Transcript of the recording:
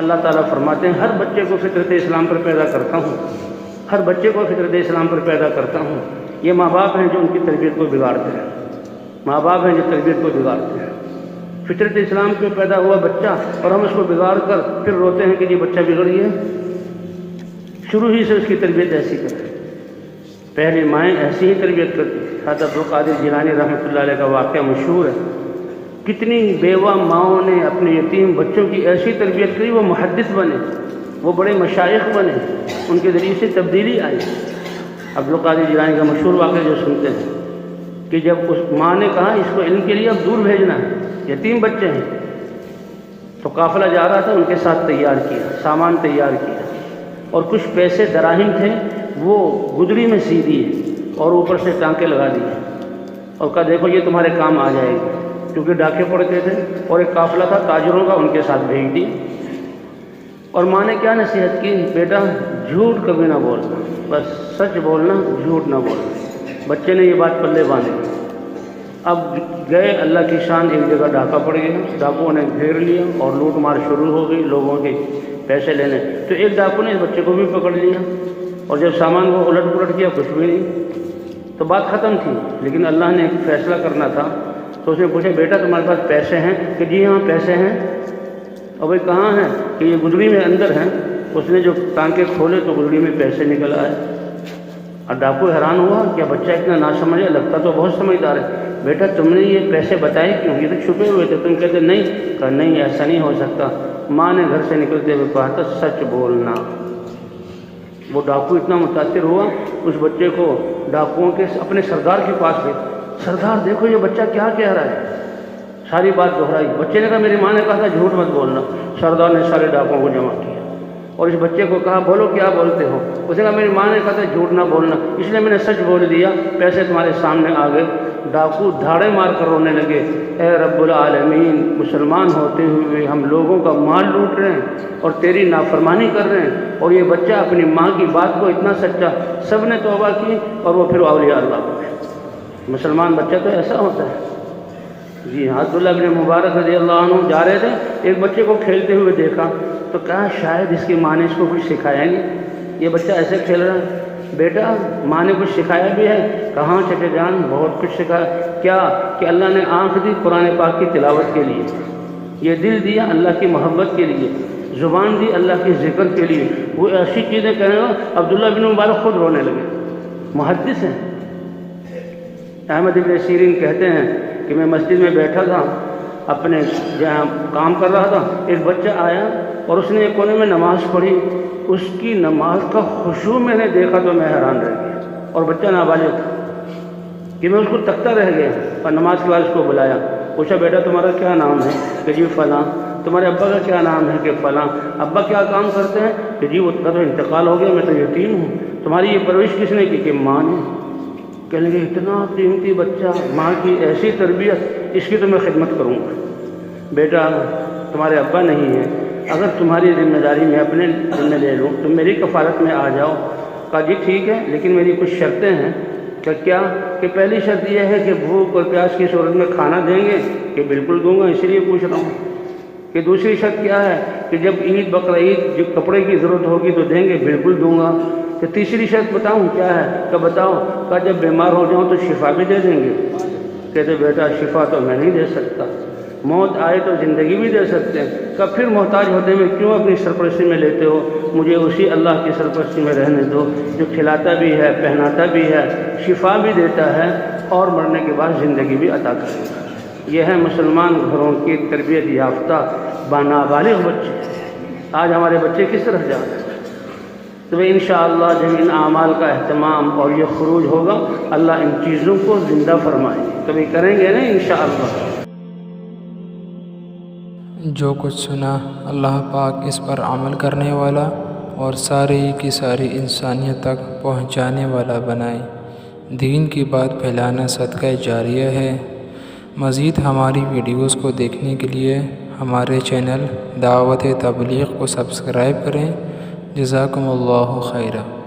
اللہ تعالیٰ فرماتے ہیں ہر بچے کو فطرت اسلام پر پیدا کرتا ہوں، ہر بچے کو فطرت اسلام پر پیدا کرتا ہوں۔ یہ ماں باپ ہیں جو ان کی تربیت کو بگاڑتے ہیں، ماں باپ ہیں جو تربیت کو بگاڑتے ہیں۔ فطرت اسلام پہ پیدا ہوا بچہ اور ہم اس کو بگاڑ کر پھر روتے ہیں کہ یہ بچہ بگڑ گیا۔ شروع ہی سے اس کی تربیت ایسی کریں، پہلی مائیں ایسی ہی تربیت کرتی۔ حضرت عبدالقادر جیلانی رحمۃ اللہ علیہ کا واقعہ مشہور ہے، کتنی بیوہ ماؤں نے اپنے یتیم بچوں کی ایسی تربیت کی، وہ محدث بنے، وہ بڑے مشائخ بنے، ان کے ذریعے سے تبدیلی آئی۔ عبدالقادر جیلانی کا مشہور واقعہ جو سنتے ہیں کہ جب اس ماں نے کہا اس کو علم کے لیے اب دور بھیجنا ہے، یتیم بچے ہیں، تو قافلہ جا رہا تھا، ان کے ساتھ تیار کیا، سامان تیار کیا، اور کچھ پیسے دراہم تھے وہ گدڑی میں سی دیے اور اوپر سے ٹانکے لگا دیے اور کہا دیکھو یہ تمہارے کام آ جائے گی، کیونکہ ڈاکے پڑتے تھے اور ایک قافلہ تھا تاجروں کا، ان کے ساتھ بھیج دی۔ اور ماں نے کیا نصیحت کی، بیٹا جھوٹ کبھی نہ بولنا، بس سچ بولنا، جھوٹ نہ بولنا۔ بچے نے یہ بات پلے باندھی۔ اب گئے، اللہ کی شان، ایک جگہ ڈاکہ پڑ گیا، ڈاکوؤں نے گھیر لیا اور لوٹ مار شروع ہو گئی لوگوں کے پیسے لینے۔ تو ایک ڈاکو نے اس بچے کو بھی پکڑ لیا اور جب سامان کو الٹ پلٹ کیا کچھ بھی نہیں، تو بات ختم تھی۔ لیکن اللہ نے ایک فیصلہ کرنا تھا، تو اس نے پوچھا بیٹا تمہارے پاس پیسے ہیں؟ کہ جی ہاں پیسے ہیں۔ اور بھائی کہاں ہیں؟ کہ یہ گدڑی میں اندر ہیں۔ اس نے جو ٹانکے کھولے تو گدڑی میں پیسے نکل آئے۔ اور ڈاکو حیران ہوا، کیا بچہ اتنا نہ سمجھے، لگتا تو بہت سمجھدار ہے۔ بیٹا تم نے یہ پیسے بتائے کیوں؟ یہ تو چھپے ہوئے تھے، تم کہتے نہیں۔ کہا نہیں ایسا نہیں ہو سکتا۔ ماں نے گھر سے نکلتے ہوئے کہا تھا سچ بولنا۔ وہ ڈاکو اتنا متاثر ہوا، اس بچے کو ڈاکوؤں کے اپنے سردار کے پاس گئے، سردار دیکھو یہ بچہ کیا کہہ رہا ہے۔ ساری بات دہرائی۔ بچے نے کہا میری ماں نے کہا تھا جھوٹ مت بولنا۔ سردار نے سارے ڈاکوؤں کو جمع کیا اور اس بچے کو کہا بولو کیا بولتے ہو؟ اس نے کہا میری ماں نے کہا تھا جھوٹ نہ بولنا، اس لیے میں نے سچ بول دیا، پیسے تمہارے سامنے آ گئے۔ ڈاکو دھاڑے مار کر رونے لگے، اے رب العالمین، مسلمان ہوتے ہوئے ہم لوگوں کا مال لوٹ رہے ہیں اور تیری نافرمانی کر رہے ہیں، اور یہ بچہ اپنی ماں کی بات کو اتنا سچا۔ سب نے توبہ کی اور وہ پھر اولیاء اللہ بنے۔ مسلمان بچہ تو ایسا ہوتا ہے۔ جی عبداللہ بن مبارک رضی اللہ عنہ جا رہے تھے، ایک بچے کو کھیلتے ہوئے دیکھا تو کہا شاید اس کی ماں نے اس کو کچھ سکھایا نہیں، یہ بچہ ایسے کھیل رہا ہے۔ بیٹا ماں نے کچھ سکھایا بھی ہے؟ کہاں چچا جان بہت کچھ سکھایا۔ کیا؟ کہ اللہ نے آنکھ دی قرآن پاک کی تلاوت کے لیے، یہ دل دیا اللہ کی محبت کے لیے، زبان دی اللہ کے ذکر کے لیے۔ وہ ایسی چیزیں کہنے گا۔ عبداللہ بن مبارک خود رونے لگے، محدث ہیں۔ احمد ابن سیرین کہتے ہیں کہ میں مسجد میں بیٹھا تھا، اپنے جہاں کام کر رہا تھا، ایک بچہ آیا اور اس نے ایک کونے میں نماز پڑھی، اس کی نماز کا خشوع میں نے دیکھا تو میں حیران رہ گیا، اور بچہ نابالغ تھا کہ میں اس کو تکتا رہ گیا۔ اور نماز کے بعد اس کو بلایا، پوچھا بیٹا تمہارا کیا نام ہے؟ کہ جی فلاں۔ تمہارے ابا کا کیا نام ہے؟ کہ فلاں۔ ابا کیا کام کرتے ہیں؟ کہ جی وہ کا تو انتقال ہو گیا، میں تو یتیم ہوں۔ تمہاری یہ پرورش کس نے کی؟ کہ ماں نے۔ کہنے لگے اتنا قیمتی بچہ، ماں کی ایسی تربیت، اس کی تو میں خدمت کروں گا۔ بیٹا تمہارے ابا نہیں ہیں، اگر تمہاری ذمہ داری میں اپنے ذمہ لے لوں تم میری کفالت میں آ جاؤ۔ کہا جی ٹھیک ہے، لیکن میری کچھ شرطیں ہیں۔ کہ کیا؟ کہ پہلی شرط یہ ہے کہ بھوک اور پیاس کی صورت میں کھانا دیں گے؟ کہ بالکل دوں گا، اسی لیے پوچھ رہا ہوں۔ کہ دوسری شرط کیا ہے؟ کہ جب عید بقرعید جب کپڑے کی ضرورت ہوگی تو دیں گے؟ بالکل دوں گا۔ کہ تیسری شرط بتاؤں کیا ہے؟ کہ بتاؤ۔ کہا جب بیمار ہو جاؤں تو شفا بھی دے دیں گے؟ کہتے بیٹا شفا تو میں نہیں دے سکتا، موت آئے تو زندگی بھی دے سکتے ہیں۔ کب پھر محتاج ہوتے میں کیوں اپنی سرپرستی میں لیتے ہو؟ مجھے اسی اللہ کی سرپرستی میں رہنے دو جو کھلاتا بھی ہے، پہناتا بھی ہے، شفا بھی دیتا ہے اور مرنے کے بعد زندگی بھی عطا کرے گا۔ یہ ہے مسلمان گھروں کی تربیت یافتہ نابالغ بچے۔ آج ہمارے بچے کس طرح جا رہے ہیں؟ تو انشاءاللہ جب ان اعمال کا اہتمام اور یہ خروج ہوگا، اللہ ان چیزوں کو زندہ فرمائے گا، کبھی کریں گے نا انشاءاللہ۔ جو کچھ سنا اللہ پاک اس پر عمل کرنے والا اور ساری کی ساری انسانیت تک پہنچانے والا بنائے۔ دین کی بات پھیلانا صدقہ جاریہ ہے۔ مزید ہماری ویڈیوز کو دیکھنے کے لیے ہمارے چینل دعوت تبلیغ کو سبسکرائب کریں۔ جزاکم اللہ خیرہ۔